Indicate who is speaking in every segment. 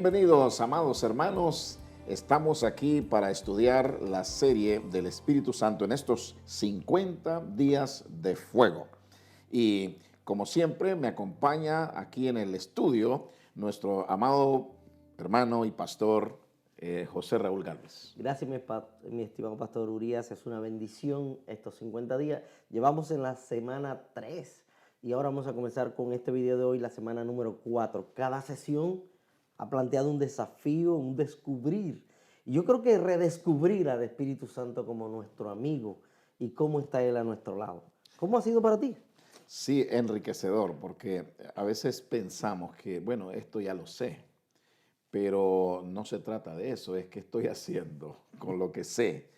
Speaker 1: Bienvenidos, amados hermanos. Estamos aquí para estudiar la serie del Espíritu Santo en estos 50 días de fuego. Y como siempre, me acompaña aquí en el estudio nuestro amado hermano y pastor José Raúl Gálvez.
Speaker 2: Gracias, mi estimado pastor Urias. Es una bendición estos 50 días. Llevamos en la semana 3 y ahora vamos a comenzar con este video de hoy, la semana número 4. Cada sesión ha planteado un desafío, un descubrir. Y yo creo que redescubrir al Espíritu Santo como nuestro amigo y cómo está Él a nuestro lado. ¿Cómo ha sido para ti?
Speaker 1: Sí, enriquecedor, porque a veces pensamos que, bueno, esto ya lo sé, pero no se trata de eso, es que estoy haciendo con lo que sé.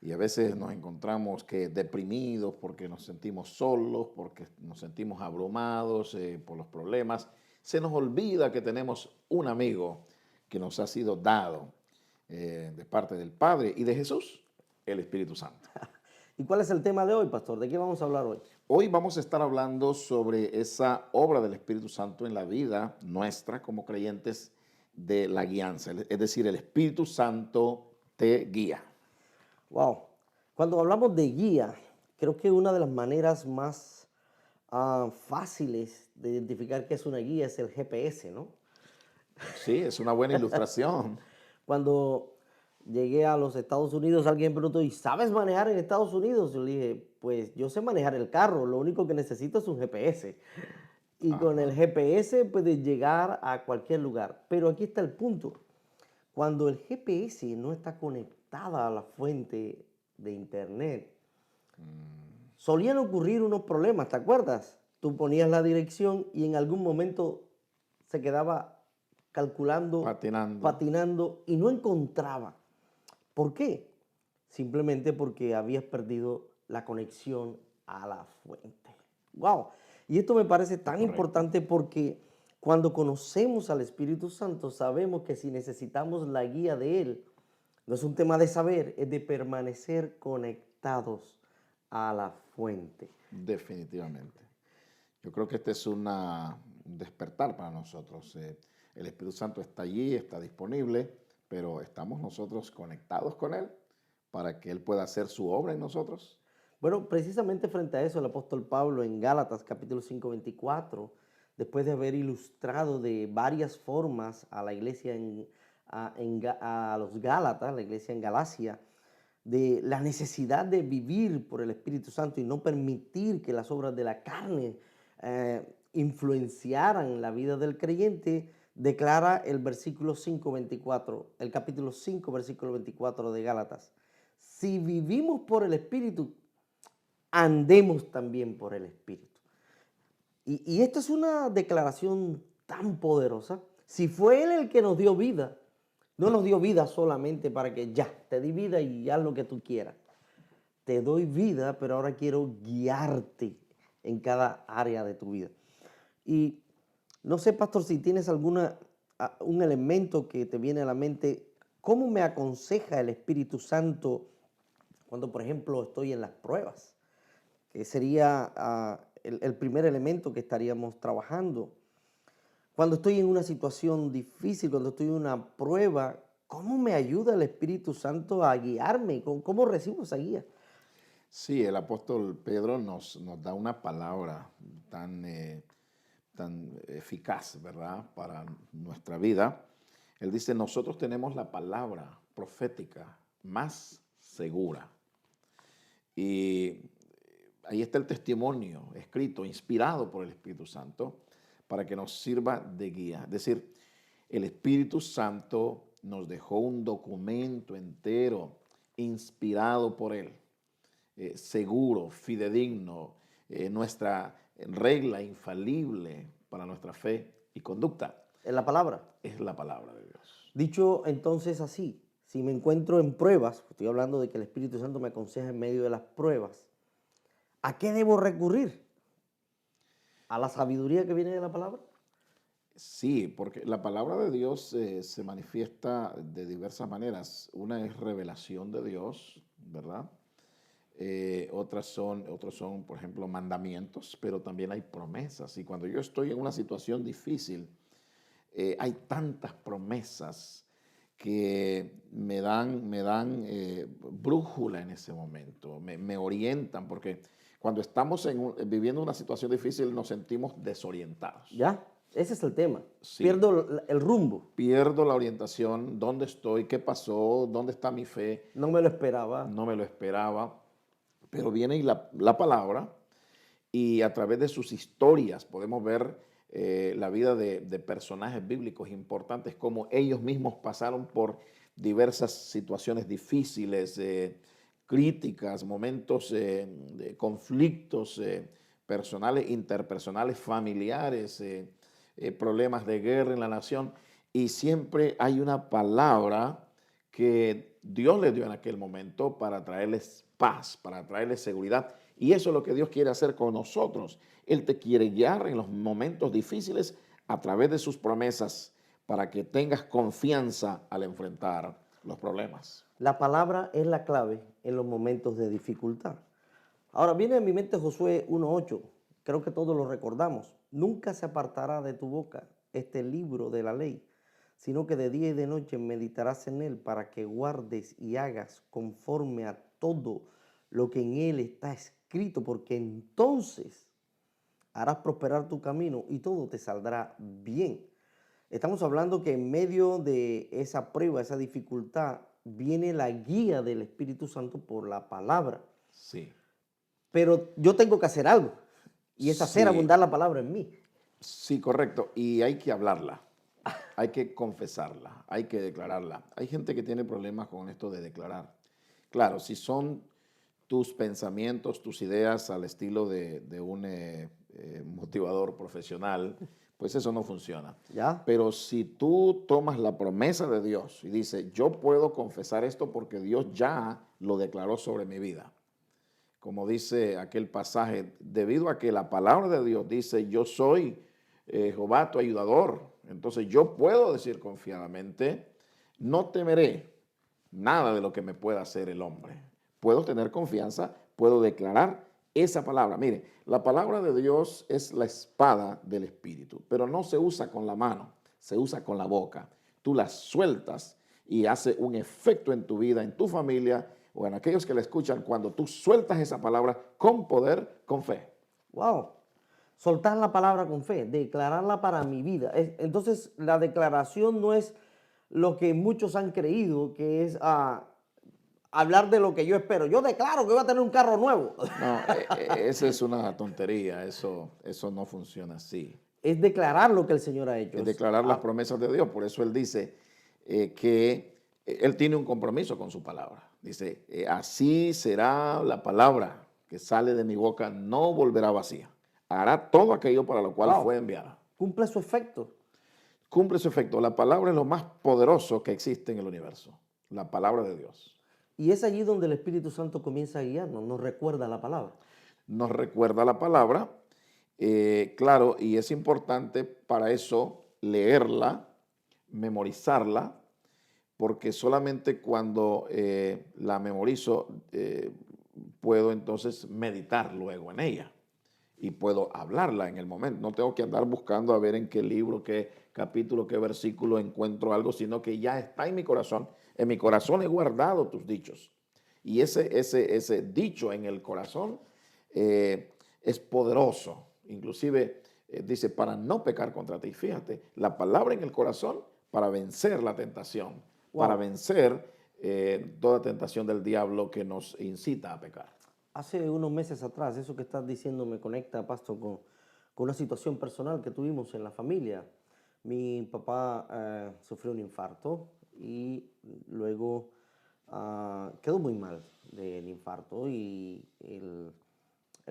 Speaker 1: Y a veces nos encontramos que deprimidos porque nos sentimos solos, porque nos sentimos abrumados por los problemas. Se nos olvida que tenemos un amigo que nos ha sido dado de parte del Padre y de Jesús, el Espíritu Santo.
Speaker 2: ¿Y cuál es el tema de hoy, pastor? ¿De qué vamos a hablar hoy?
Speaker 1: Hoy vamos a estar hablando sobre esa obra del Espíritu Santo en la vida nuestra como creyentes de la guianza. Es decir, el Espíritu Santo te guía.
Speaker 2: Wow. Cuando hablamos de guía, creo que una de las maneras más fáciles de identificar qué es una guía es el GPS, ¿no?
Speaker 1: Sí, es una buena ilustración.
Speaker 2: Cuando llegué a los Estados Unidos, alguien me preguntó, ¿y sabes manejar en Estados Unidos? Yo le dije, pues yo sé manejar el carro, lo único que necesito es un GPS. Y con el
Speaker 1: Ajá.
Speaker 2: GPS puedes llegar a cualquier lugar. Pero aquí está el punto. Cuando el GPS no está conectada a la fuente de internet, solían ocurrir unos problemas, ¿te acuerdas? Tú ponías la dirección y en algún momento se quedaba calculando,
Speaker 1: Patinando.
Speaker 2: patinando y no encontraba. ¿Por qué? Simplemente porque habías perdido la conexión a la fuente. ¡Wow! Y esto me parece
Speaker 1: Es
Speaker 2: tan
Speaker 1: correcto.
Speaker 2: importante porque cuando conocemos al Espíritu Santo sabemos que si necesitamos la guía de Él, no es un tema de saber, es de permanecer conectados a la fuente.
Speaker 1: Definitivamente. Yo creo que este es un despertar para nosotros. El Espíritu Santo está allí, está disponible, pero ¿estamos nosotros conectados con Él para que Él pueda hacer su obra en nosotros?
Speaker 2: Bueno, precisamente frente a eso, el apóstol Pablo en Gálatas capítulo 5, 24, después de haber ilustrado de varias formas a la iglesia a los Gálatas, la iglesia en Galacia, de la necesidad de vivir por el Espíritu Santo y no permitir que las obras de la carne influenciaran la vida del creyente, declara el versículo 5, 24, el capítulo 5, versículo 24 de Gálatas. Si vivimos por el Espíritu, andemos también por el Espíritu. Y esto es una declaración tan poderosa. Si fue Él el que nos dio vida, no nos dio vida solamente para que ya, te di vida y haz lo que tú quieras. Te doy vida, pero ahora quiero guiarte en cada área de tu vida. Y no sé, pastor, si tienes un elemento que te viene a la mente, ¿cómo me aconseja el Espíritu Santo cuando, por ejemplo, estoy en las pruebas? Que sería el primer elemento que estaríamos trabajando. Cuando estoy en una situación difícil, cuando estoy en una prueba, ¿cómo me ayuda el Espíritu Santo a guiarme? ¿Cómo recibo esa guía?
Speaker 1: Sí, el apóstol Pedro nos da una palabra tan eficaz, ¿verdad?, para nuestra vida. Él dice, nosotros tenemos la palabra profética más segura. Y ahí está el testimonio escrito, inspirado por el Espíritu Santo, para que nos sirva de guía. Es decir, el Espíritu Santo nos dejó un documento entero, inspirado por Él, seguro, fidedigno, nuestra regla infalible para nuestra fe y conducta.
Speaker 2: En la palabra.
Speaker 1: Es la palabra de Dios.
Speaker 2: Dicho entonces así, si me encuentro en pruebas, estoy hablando de que el Espíritu Santo me aconseja en medio de las pruebas, ¿a qué debo recurrir? ¿A la sabiduría que viene de la palabra?
Speaker 1: Sí, porque la palabra de Dios se manifiesta de diversas maneras. Una es revelación de Dios, ¿verdad? Otros son, por ejemplo, mandamientos, pero también hay promesas. Y cuando yo estoy en una situación difícil, hay tantas promesas que me dan brújula en ese momento, me orientan, porque cuando estamos viviendo una situación difícil nos sentimos desorientados.
Speaker 2: ¿Ya? Ese es el tema.
Speaker 1: Sí,
Speaker 2: Pierdo el rumbo.
Speaker 1: pierdo la orientación, dónde estoy, qué pasó, dónde está mi fe,
Speaker 2: No me lo esperaba.
Speaker 1: no me lo esperaba, pero viene la palabra y a través de sus historias podemos ver la vida de personajes bíblicos importantes, como ellos mismos pasaron por diversas situaciones difíciles, críticas, momentos de conflictos personales, interpersonales, familiares, problemas de guerra en la nación. Y siempre hay una palabra que Dios les dio en aquel momento para traerles paz, para traerles seguridad. Y eso es lo que Dios quiere hacer con nosotros. Él te quiere guiar en los momentos difíciles a través de sus promesas para que tengas confianza al enfrentar los problemas.
Speaker 2: La palabra es la clave en los momentos de dificultad. Ahora viene a mi mente Josué 1:8. Creo que todos lo recordamos. Nunca se apartará de tu boca este libro de la ley, sino que de día y de noche meditarás en él para que guardes y hagas conforme a todo lo que en él está escrito, porque entonces harás prosperar tu camino y todo te saldrá bien. Estamos hablando que en medio de esa prueba, esa dificultad, viene la guía del Espíritu Santo por la palabra.
Speaker 1: Sí,
Speaker 2: Pero yo tengo que hacer algo y es hacer
Speaker 1: sí,
Speaker 2: abundar la palabra en mí.
Speaker 1: sí, correcto. Y hay que hablarla, hay que confesarla, hay que declararla. Hay gente que tiene problemas con esto de declarar. Claro, si son tus pensamientos, tus ideas al estilo de un motivador profesional, pues eso no funciona.
Speaker 2: ¿Ya?
Speaker 1: Pero si tú tomas la promesa de Dios y dices, yo puedo confesar esto porque Dios ya lo declaró sobre mi vida. Como dice aquel pasaje, debido a que la palabra de Dios dice, yo soy Jehová tu ayudador. Entonces yo puedo decir confiadamente, no temeré nada de lo que me pueda hacer el hombre. Puedo tener confianza, puedo declarar esa palabra. Mire, la palabra de Dios es la espada del Espíritu, pero no se usa con la mano, se usa con la boca. Tú la sueltas y hace un efecto en tu vida, en tu familia o en aquellos que la escuchan cuando tú sueltas esa palabra con poder, con fe.
Speaker 2: Wow. Soltar la palabra con fe, declararla para mi vida. Entonces, la declaración no es lo que muchos han creído, que es hablar de lo que yo espero. Yo declaro que voy a tener un carro nuevo.
Speaker 1: No, esa es una tontería, eso no funciona así.
Speaker 2: Es declarar lo que el Señor ha hecho.
Speaker 1: Es declarar las promesas de Dios. Por eso Él dice que Él tiene un compromiso con su palabra. Dice, así será la palabra que sale de mi boca, no volverá vacía. Hará todo aquello para lo cual fue
Speaker 2: Wow.
Speaker 1: enviada.
Speaker 2: Cumple su efecto.
Speaker 1: Cumple su efecto. La palabra es lo más poderoso que existe en el universo. La palabra de Dios.
Speaker 2: Y es allí donde el Espíritu Santo comienza a guiarnos, nos recuerda la palabra.
Speaker 1: Nos recuerda la palabra, claro, y es importante para eso leerla, memorizarla, porque solamente cuando la memorizo puedo entonces meditar luego en ella y puedo hablarla en el momento. No tengo que andar buscando a ver en qué libro, qué capítulo, qué versículo encuentro algo, sino que ya está en mi corazón. En mi corazón he guardado tus dichos. Y ese dicho en el corazón es poderoso. Inclusive dice, para no pecar contra ti. Fíjate, la palabra en el corazón para vencer la tentación, para
Speaker 2: Wow.
Speaker 1: vencer toda tentación del diablo que nos incita a pecar.
Speaker 2: Hace unos meses atrás, eso que estás diciendo me conecta, Pastor, con una situación personal que tuvimos en la familia. Mi papá sufrió un infarto y luego quedó muy mal del infarto y el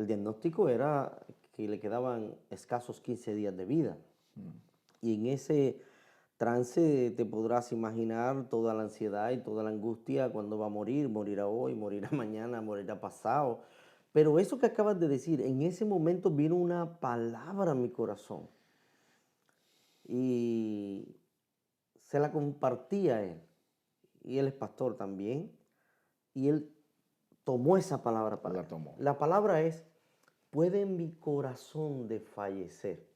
Speaker 2: diagnóstico era que le quedaban escasos 15 días de vida. Y en ese trance te podrás imaginar toda la ansiedad y toda la angustia cuando va a morir, morirá hoy, morirá mañana, morirá pasado. Pero eso que acabas de decir, en ese momento vino una palabra a mi corazón y se la compartí a él. Y él es pastor también. Y él tomó esa palabra para
Speaker 1: La
Speaker 2: él.
Speaker 1: tomó.
Speaker 2: La palabra es, puede mi corazón desfallecer.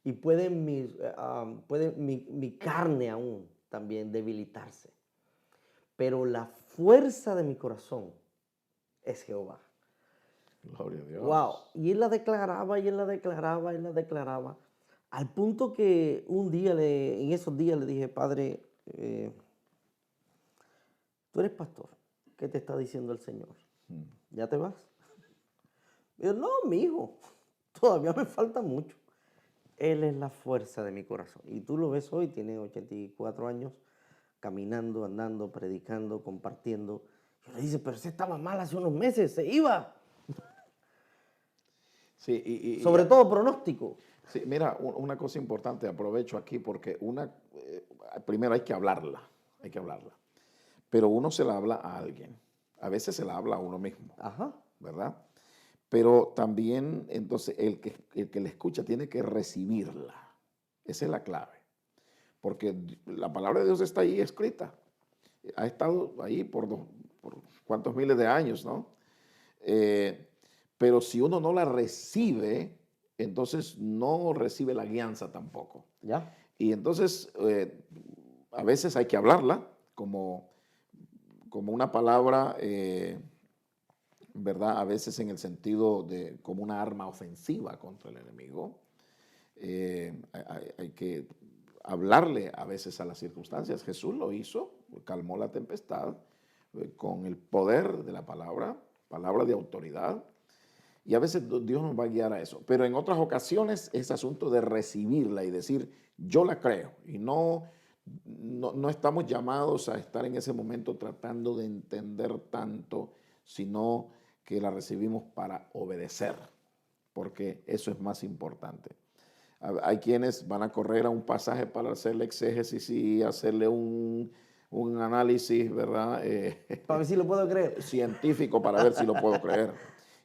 Speaker 2: y puede mi carne aún también debilitarse. Pero la fuerza de mi corazón es Jehová.
Speaker 1: Gloria a
Speaker 2: Wow.
Speaker 1: Dios.
Speaker 2: Y él la declaraba, y él la declaraba, él la declaraba. Al punto que un día, en esos días le dije, Padre, tú eres pastor. ¿Qué te está diciendo el Señor?
Speaker 1: Mm.
Speaker 2: ¿Ya te vas? Y yo, no, mi hijo, todavía me falta mucho. Él es la fuerza de mi corazón. Y tú lo ves hoy, tiene 84 años, caminando, andando, predicando, compartiendo. Y le dice, pero se estaba mal hace unos meses, se iba.
Speaker 1: Sí,
Speaker 2: Sobre todo pronóstico.
Speaker 1: sí, mira, una cosa importante, aprovecho aquí porque primero hay que hablarla, pero uno se la habla a alguien, a veces se la habla a uno mismo,
Speaker 2: Ajá.
Speaker 1: ¿verdad? Pero también, entonces, el que la escucha tiene que recibirla, esa es la clave, porque la palabra de Dios está ahí escrita, ha estado ahí por cuántos miles de años, ¿no? Eh, pero si uno no la recibe, entonces no recibe la guianza tampoco.
Speaker 2: ¿Ya?
Speaker 1: Y entonces a veces hay que hablarla como una palabra, ¿verdad? A veces en el sentido de como una arma ofensiva contra el enemigo. Hay que hablarle a veces a las circunstancias. Jesús lo hizo, calmó la tempestad con el poder de la palabra de autoridad. Y a veces Dios nos va a guiar a eso. Pero en otras ocasiones es asunto de recibirla y decir, yo la creo. Y no estamos llamados a estar en ese momento tratando de entender tanto, sino que la recibimos para obedecer, porque eso es más importante. Hay quienes van a correr a un pasaje para hacerle exégesis y hacerle un análisis, ¿verdad?
Speaker 2: Para ver si lo puedo creer.
Speaker 1: Científico para ver si lo puedo creer.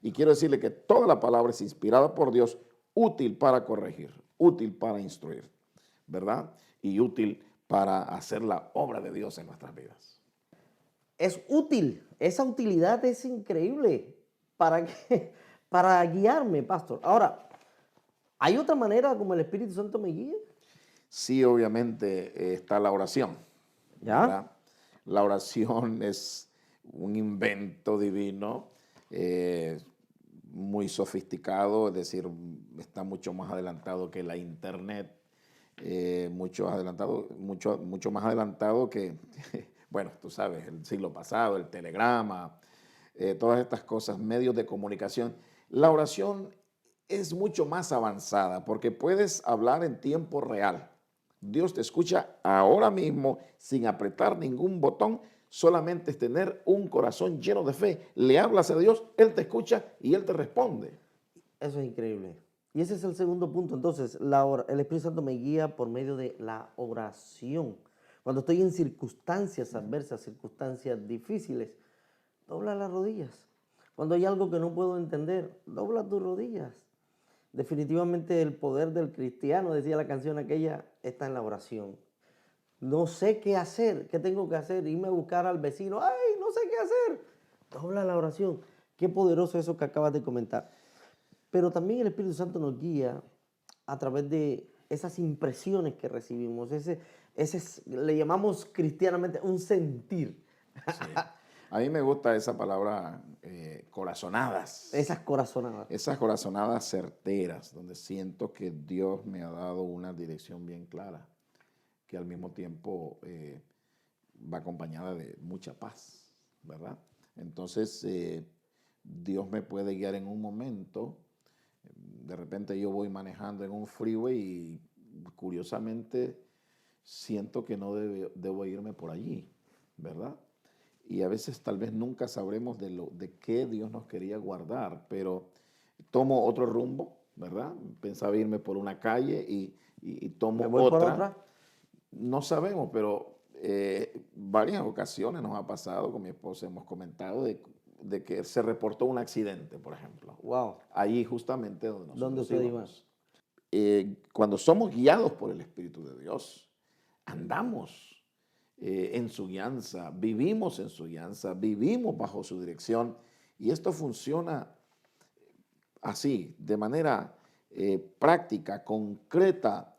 Speaker 1: Y quiero decirle que toda la palabra es inspirada por Dios, útil para corregir, útil para instruir, ¿verdad? Y útil para hacer la obra de Dios en nuestras vidas.
Speaker 2: Es útil. Esa utilidad es increíble para, para guiarme, pastor. Ahora, ¿hay otra manera como el Espíritu Santo me guía?
Speaker 1: Sí, obviamente está la oración,
Speaker 2: ¿Ya?
Speaker 1: ¿verdad? La oración es un invento divino, eh, muy sofisticado, es decir, está mucho más adelantado que la internet, mucho más adelantado que, bueno, tú sabes, el siglo pasado, el telegrama, todas estas cosas, medios de comunicación. La oración es mucho más avanzada porque puedes hablar en tiempo real. Dios te escucha ahora mismo sin apretar ningún botón, solamente es tener un corazón lleno de fe. Le hablas a Dios, Él te escucha y Él te responde.
Speaker 2: Eso es increíble. Y ese es el segundo punto. Entonces, el Espíritu Santo me guía por medio de la oración. Cuando estoy en circunstancias adversas, circunstancias difíciles, dobla las rodillas. Cuando hay algo que no puedo entender, dobla tus rodillas. Definitivamente el poder del cristiano, decía la canción aquella, está en la oración. No sé qué hacer, qué tengo que hacer, irme a buscar al vecino, ay, no sé qué hacer. Dobla la oración. Qué poderoso eso que acabas de comentar. Pero también el Espíritu Santo nos guía a través de esas impresiones que recibimos, le llamamos cristianamente un sentir,
Speaker 1: Sí. A mí me gusta esa palabra corazonadas.
Speaker 2: esas corazonadas.
Speaker 1: Esas corazonadas certeras, donde siento que Dios me ha dado una dirección bien clara, que al mismo tiempo va acompañada de mucha paz, ¿verdad? Entonces, Dios me puede guiar en un momento. De repente yo voy manejando en un freeway y curiosamente siento que no debo irme por allí, ¿verdad? Y a veces tal vez nunca sabremos de qué Dios nos quería guardar, pero tomo otro rumbo, ¿verdad? Pensaba irme por una calle y
Speaker 2: Me
Speaker 1: tomo
Speaker 2: voy por
Speaker 1: otra.
Speaker 2: otra.
Speaker 1: No sabemos, pero varias ocasiones nos ha pasado, con mi esposa hemos comentado, de que se reportó un accidente, por ejemplo,
Speaker 2: Wow.
Speaker 1: allí justamente donde
Speaker 2: ¿Dónde
Speaker 1: nosotros
Speaker 2: usted iba?
Speaker 1: íbamos. Cuando somos guiados por el Espíritu de Dios, andamos en su guianza, vivimos en su guianza, vivimos bajo su dirección y esto funciona así, de manera práctica, concreta,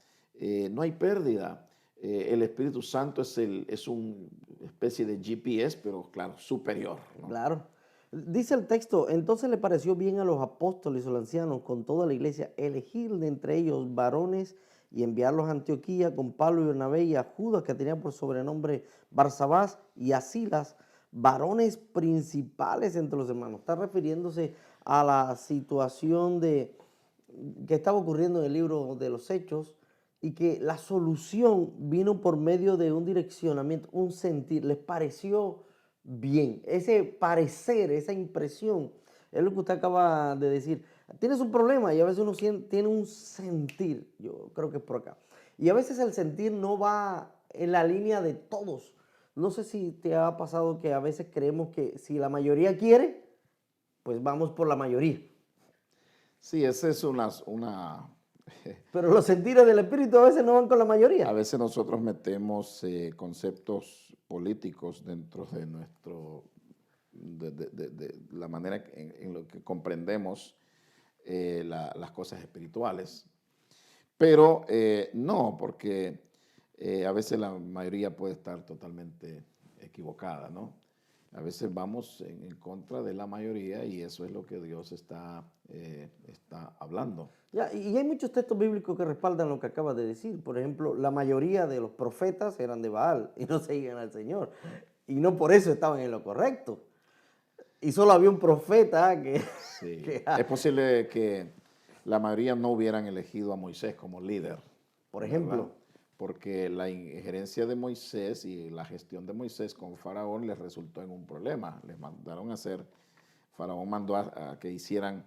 Speaker 1: no hay pérdida. El Espíritu Santo es una especie de GPS, pero claro, superior, ¿no?
Speaker 2: Claro. Dice el texto, entonces le pareció bien a los apóstoles o los ancianos con toda la iglesia elegir de entre ellos varones y enviarlos a Antioquía con Pablo y Bernabé y a Judas, que tenía por sobrenombre Barsabás, y a Silas, varones principales entre los hermanos. Está refiriéndose a la situación que estaba ocurriendo en el libro de los Hechos y que la solución vino por medio de un direccionamiento, un sentir. Les pareció bien. Ese parecer, esa impresión, es lo que usted acaba de decir. Tienes un problema y a veces uno tiene un sentir. Yo creo que es por acá. Y a veces el sentir no va en la línea de todos. No sé si te ha pasado que a veces creemos que si la mayoría quiere, pues vamos por la mayoría.
Speaker 1: Sí, esa es
Speaker 2: Pero los sentires del espíritu a veces no van con la
Speaker 1: a
Speaker 2: mayoría.
Speaker 1: veces nosotros metemos conceptos políticos dentro de de la manera en lo que comprendemos las cosas espirituales. Pero no, porque a veces la mayoría puede estar totalmente equivocada, ¿no? A veces vamos en contra de la mayoría y eso es lo que Dios está hablando.
Speaker 2: Ya, y hay muchos textos bíblicos que respaldan lo que acabas de decir. Por ejemplo, la mayoría de los profetas eran de Baal y no seguían al Señor. Y no por eso estaban en lo correcto. Y solo había un profeta que...
Speaker 1: Sí, es posible que la mayoría no hubieran elegido a Moisés como líder,
Speaker 2: por
Speaker 1: ¿verdad?
Speaker 2: ejemplo,
Speaker 1: Porque la injerencia de Moisés y la gestión de Moisés con Faraón les resultó en un problema. Les mandaron a hacer, Faraón mandó a que hicieran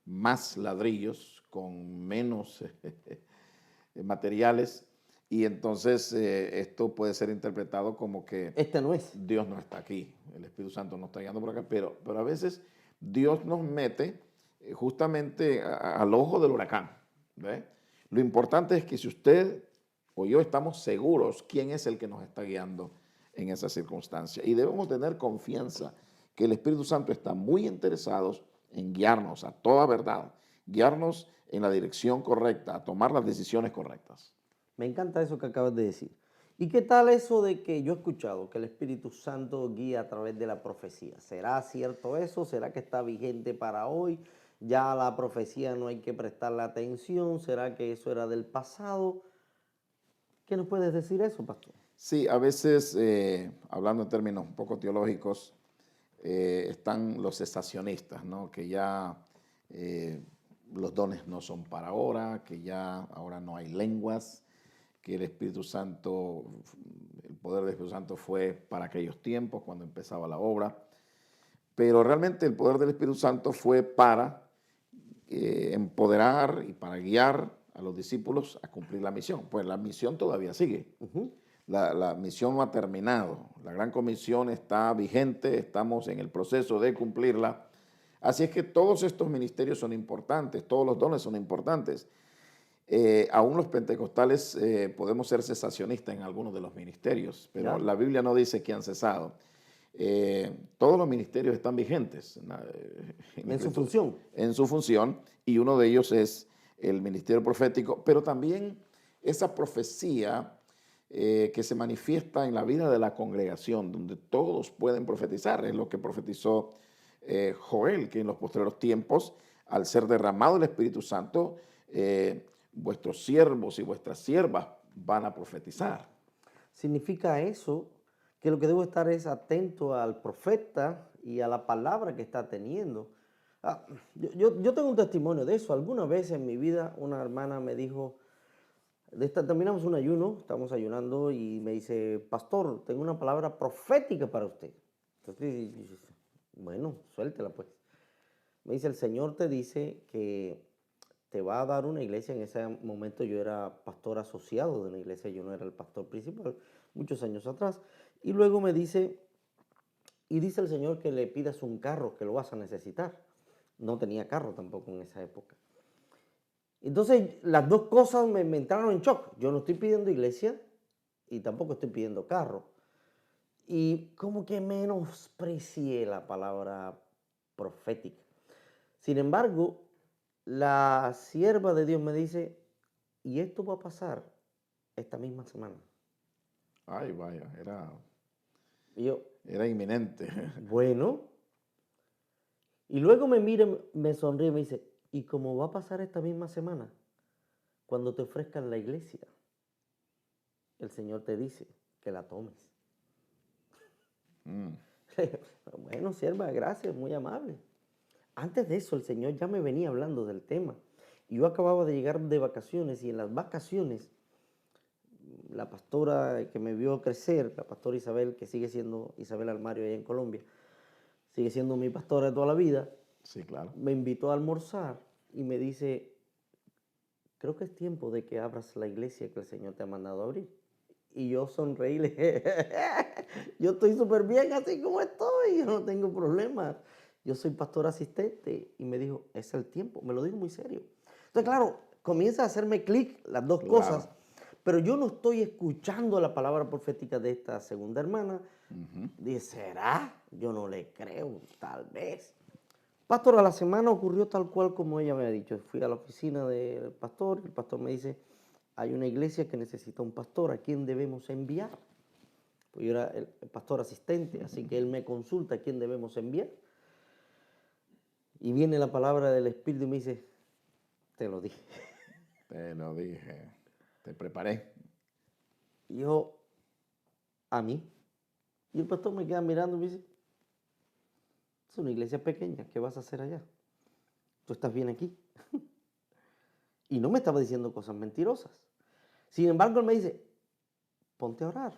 Speaker 1: más ladrillos con menos materiales y entonces esto puede ser interpretado como que
Speaker 2: este no es.
Speaker 1: Dios no está aquí, el Espíritu Santo no está guiando por acá, pero a veces Dios nos mete justamente al ojo del huracán. ¿Ve? Lo importante es que si usted o yo estamos seguros quién es el que nos está guiando en esa circunstancia y debemos tener confianza que el Espíritu Santo está muy interesado en guiarnos a toda verdad, guiarnos en la dirección correcta, a tomar las decisiones correctas.
Speaker 2: Me encanta eso que acabas de decir. ¿Y qué tal eso de que yo he escuchado que el Espíritu Santo guía a través de la profecía? ¿Será cierto eso? ¿Será que está vigente para hoy? ¿Ya a la profecía no hay que prestarle atención? ¿Será que eso era del pasado? ¿Qué nos puedes decir eso, pastor?
Speaker 1: Sí, a veces, hablando en términos un poco teológicos, están los cesacionistas, ¿no? Que ya los dones no son para ahora, que ya ahora no hay lenguas, que el Espíritu Santo, el poder del Espíritu Santo fue para aquellos tiempos, cuando empezaba la obra. Pero realmente el poder del Espíritu Santo fue para empoderar y para guiar a los discípulos a cumplir la misión. Pues la misión todavía sigue. La misión no ha terminado. La gran comisión está vigente, estamos en el proceso de cumplirla. Así es que todos estos ministerios son importantes, todos los dones son importantes. Aún los pentecostales podemos ser cesacionistas en algunos de los ministerios, pero
Speaker 2: ¿Ya?
Speaker 1: la Biblia no dice que han cesado. Todos los ministerios están vigentes
Speaker 2: En su función.
Speaker 1: en su función y uno de ellos es el ministerio profético, pero también esa profecía que se manifiesta en la vida de la congregación, donde todos pueden profetizar, es lo que profetizó Joel, que en los posteriores tiempos, al ser derramado el Espíritu Santo, vuestros siervos y vuestras siervas van a profetizar.
Speaker 2: Significa eso que lo que debo estar es atento al profeta y a la palabra que está teniendo. Yo tengo un testimonio de eso. Alguna vez en mi vida una hermana me dijo, terminamos un ayuno, estamos ayunando y me dice, pastor, tengo una palabra profética para usted. Entonces, bueno, suéltela pues. Me dice, el Señor te dice que te va a dar una iglesia. En ese momento yo era pastor asociado de una iglesia, yo no era el pastor principal, muchos años atrás. Y luego me dice, y dice el Señor que le pidas un carro, que lo vas a necesitar. No tenía carro tampoco en esa época. Entonces las dos cosas me entraron en shock. Yo no estoy pidiendo iglesia y tampoco estoy pidiendo carro. Y como que menosprecié la palabra profética. Sin embargo, la sierva de Dios me dice, y esto va a pasar esta misma semana.
Speaker 1: Ay, vaya,
Speaker 2: Y yo,
Speaker 1: era inminente.
Speaker 2: bueno, y luego me mira, me sonríe y me dice, ¿y cómo va a pasar esta misma semana? Cuando te ofrezcan la iglesia, el Señor te dice que la tomes.
Speaker 1: Mm,
Speaker 2: Bueno, sierva, gracias, muy amable. Antes de eso, el Señor ya me venía hablando del tema. Y yo acababa de llegar de vacaciones y en las vacaciones, la pastora que me vio crecer, la pastora Isabel, que sigue siendo Isabel Almario allá en Colombia, sigue siendo mi pastora de toda la vida,
Speaker 1: sí, claro.
Speaker 2: me invitó a almorzar y me dice, creo que es tiempo de que abras la iglesia que el Señor te ha mandado a abrir. Y yo sonreí y le dije, yo estoy súper bien así como estoy, yo no tengo problemas. Yo soy pastor asistente. Y me dijo, es el tiempo. Me lo dijo muy serio. Entonces, claro, comienza a hacerme clic las dos
Speaker 1: Claro.
Speaker 2: cosas, pero yo no estoy escuchando la palabra profética de esta segunda hermana.
Speaker 1: Ujú.
Speaker 2: Dice, ¿será? Yo no le creo, tal vez. Pastor, a la semana ocurrió tal cual como ella me ha dicho. Fui a la oficina del pastor y el pastor me dice, hay una iglesia que necesita un pastor, ¿a quién debemos enviar? Pues yo era el pastor asistente, así que él me consulta a quién debemos enviar. Y viene la palabra del Espíritu y me dice, te lo dije.
Speaker 1: Te lo dije. Te preparé.
Speaker 2: Y yo, a mí. Y el pastor me queda mirando y me dice, es una iglesia pequeña, ¿qué vas a hacer allá? Tú estás bien aquí. Y no me estaba diciendo cosas mentirosas. Sin embargo, él me dice, ponte a orar.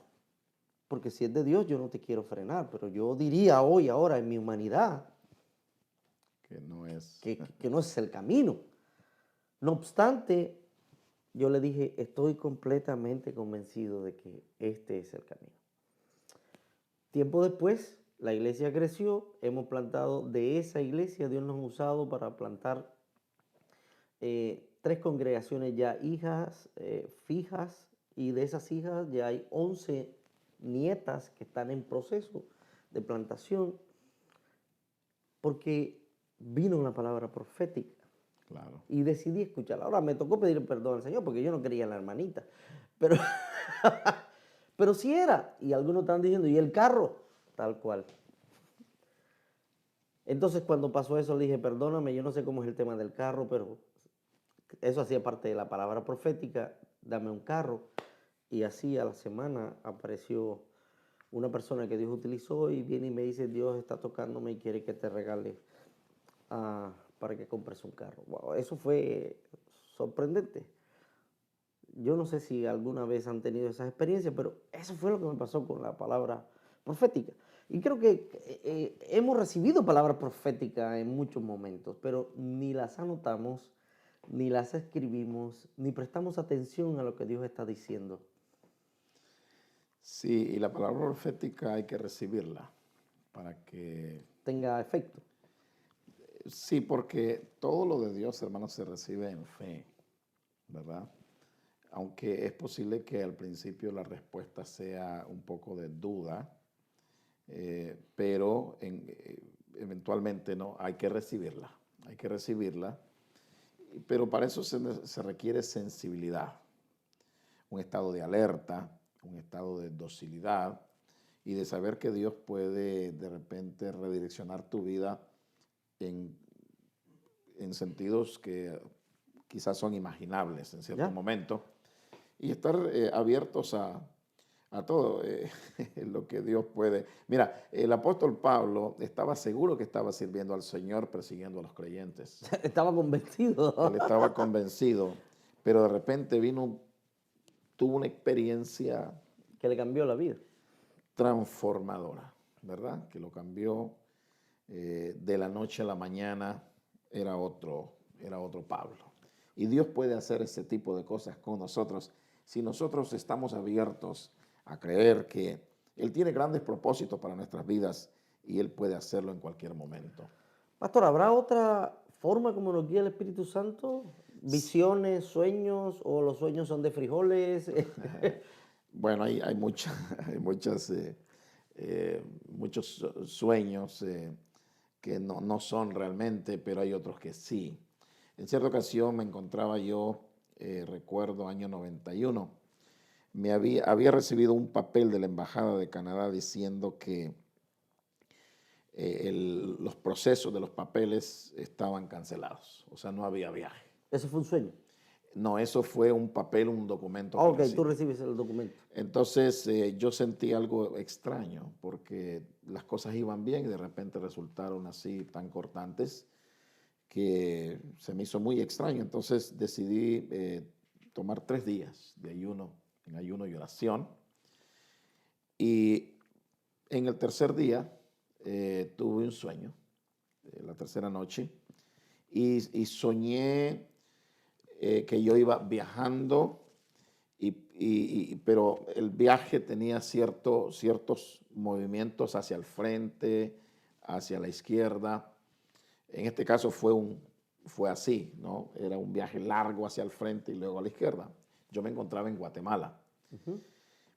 Speaker 2: Porque si es de Dios, yo no te quiero frenar, pero yo diría hoy, ahora, en mi humanidad,
Speaker 1: Que no es.
Speaker 2: que no es el camino. No obstante, yo le dije, estoy completamente convencido de que este es el camino. Tiempo después, la iglesia creció, hemos plantado de esa iglesia, Dios nos ha usado para plantar 3 congregaciones ya hijas fijas, y de esas hijas ya hay 11 nietas que están en proceso de plantación, porque vino una palabra profética
Speaker 1: Claro.
Speaker 2: y decidí escucharla. Ahora me tocó pedir perdón al Señor porque yo no quería a la hermanita, pero, pero sí era. Y algunos están diciendo, ¿y el carro? Tal cual. Entonces cuando pasó eso le dije, perdóname, yo no sé cómo es el tema del carro, pero eso hacía parte de la palabra profética, dame un carro. Y así a la semana apareció una persona que Dios utilizó y viene y me dice, Dios está tocándome y quiere que te regale para que compres un carro. Wow, eso fue sorprendente. Yo no sé si alguna vez han tenido esas experiencias, pero eso fue lo que me pasó con la palabra profética. Y creo que hemos recibido palabras proféticas en muchos momentos, pero ni las anotamos, ni las escribimos, ni prestamos atención a lo que Dios está diciendo.
Speaker 1: Sí, y la palabra profética hay que recibirla para que.
Speaker 2: Tenga efecto.
Speaker 1: Sí, porque todo lo de Dios, hermanos, se recibe en fe, ¿verdad? Aunque es posible que al principio la respuesta sea un poco de duda, pero eventualmente no, hay que recibirla, pero para eso se requiere sensibilidad, un estado de alerta, un estado de docilidad y de saber que Dios puede de repente redireccionar tu vida en, en sentidos que quizás son imaginables en cierto
Speaker 2: ¿Ya?
Speaker 1: momento y estar abiertos a todo lo que Dios puede. Mira, el apóstol Pablo estaba seguro que estaba sirviendo al Señor persiguiendo a los creyentes.
Speaker 2: Estaba convencido
Speaker 1: Él estaba convencido, pero de repente tuvo una experiencia
Speaker 2: que le cambió la vida.
Speaker 1: transformadora, ¿verdad? Que lo cambió de la noche a la mañana, era otro Pablo. Y Dios puede hacer ese tipo de cosas con nosotros si nosotros estamos abiertos a creer que Él tiene grandes propósitos para nuestras vidas y Él puede hacerlo en cualquier momento.
Speaker 2: Pastor, ¿habrá otra forma como nos guía el Espíritu Santo? ¿Visiones, sueños o los sueños son de frijoles?
Speaker 1: Bueno, hay hay muchas, muchos sueños que no son realmente, pero hay otros que sí. En cierta ocasión me encontraba yo, recuerdo, año 91, había recibido un papel de la Embajada de Canadá diciendo que los procesos de los papeles estaban cancelados, o sea, no había viaje.
Speaker 2: ¿Eso fue un sueño?
Speaker 1: No, eso fue un papel, un documento
Speaker 2: Ah,
Speaker 1: que
Speaker 2: ok, tú
Speaker 1: recibí.
Speaker 2: recibes el documento.
Speaker 1: Entonces yo sentí algo extraño porque las cosas iban bien y de repente resultaron así tan cortantes que se me hizo muy extraño. Entonces decidí tomar 3 días de ayuno, en ayuno y oración. Y en el tercer día tuve un sueño, la tercera noche, y soñé que yo iba viajando, pero el viaje tenía ciertos movimientos hacia el frente, hacia la izquierda. En este caso fue así, ¿no? Era un viaje largo hacia el frente y luego a la izquierda. Yo me encontraba en Guatemala.
Speaker 2: Ujú.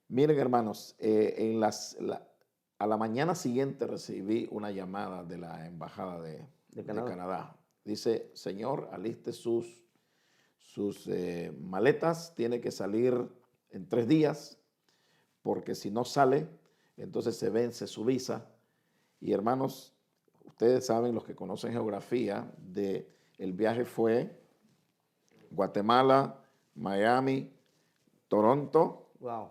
Speaker 1: Miren, hermanos, a la mañana siguiente recibí una llamada de la Embajada
Speaker 2: De
Speaker 1: de
Speaker 2: Canadá.
Speaker 1: Canadá. Dice, señor, aliste sus maletas, tiene que salir en 3 días, porque si no sale, entonces se vence su visa. Y hermanos, ustedes saben, los que conocen geografía, el viaje fue Guatemala, Miami, Toronto,
Speaker 2: Wow.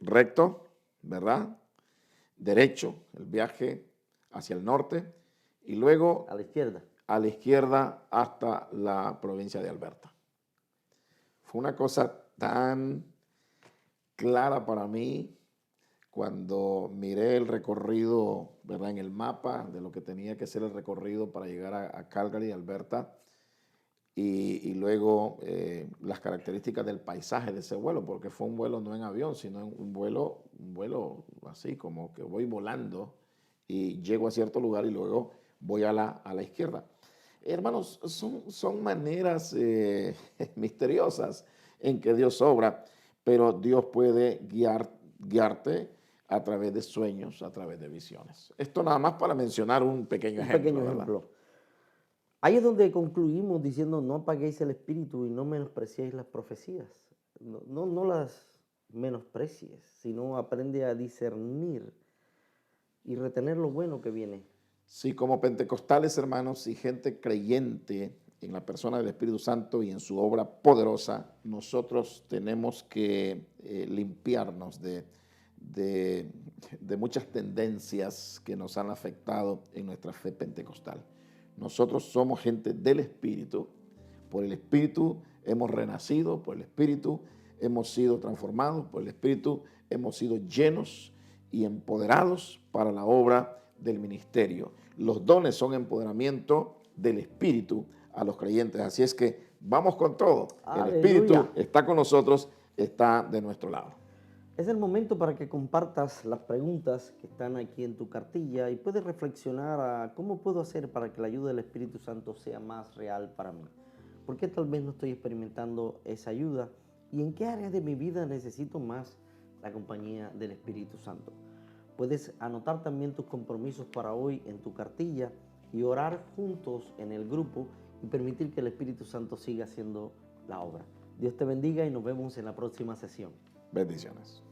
Speaker 1: recto, ¿verdad? Derecho, el viaje hacia el norte, y luego
Speaker 2: A la izquierda.
Speaker 1: a la izquierda hasta la provincia de Alberta. Fue una cosa tan clara para mí cuando miré el recorrido, ¿verdad? En el mapa de lo que tenía que ser el recorrido para llegar a Calgary, Alberta, y luego las características del paisaje de ese vuelo, porque fue un vuelo no en avión, sino en un vuelo así como que voy volando y llego a cierto lugar y luego voy a la izquierda. Hermanos, son maneras misteriosas en que Dios obra, pero Dios puede guiarte a través de sueños, a través de visiones. Esto nada más para mencionar un pequeño
Speaker 2: Un pequeño
Speaker 1: ejemplo, ¿verdad?
Speaker 2: ejemplo. Ahí es donde concluimos diciendo no apaguéis el espíritu y no menospreciéis las profecías. No las menosprecies, sino aprende a discernir y retener lo bueno que viene.
Speaker 1: Sí, como pentecostales, hermanos, y gente creyente en la persona del Espíritu Santo y en su obra poderosa, nosotros tenemos que limpiarnos de, de muchas tendencias que nos han afectado en nuestra fe pentecostal. Nosotros somos gente del Espíritu, por el Espíritu hemos renacido, por el Espíritu hemos sido transformados, por el Espíritu hemos sido llenos y empoderados para la obra del ministerio. Los dones son empoderamiento del Espíritu a los creyentes. Así es que vamos con todo. El Espíritu
Speaker 2: Aleluya.
Speaker 1: está con nosotros, está de nuestro lado.
Speaker 2: Es el momento para que compartas las preguntas que están aquí en tu cartilla y puedes reflexionar a cómo puedo hacer para que la ayuda del Espíritu Santo sea más real para mí. ¿Por qué tal vez no estoy experimentando esa ayuda? ¿Y en qué área de mi vida necesito más la compañía del Espíritu Santo? Puedes anotar también tus compromisos para hoy en tu cartilla y orar juntos en el grupo y permitir que el Espíritu Santo siga haciendo la obra. Dios te bendiga y nos vemos en la próxima sesión.
Speaker 1: Bendiciones.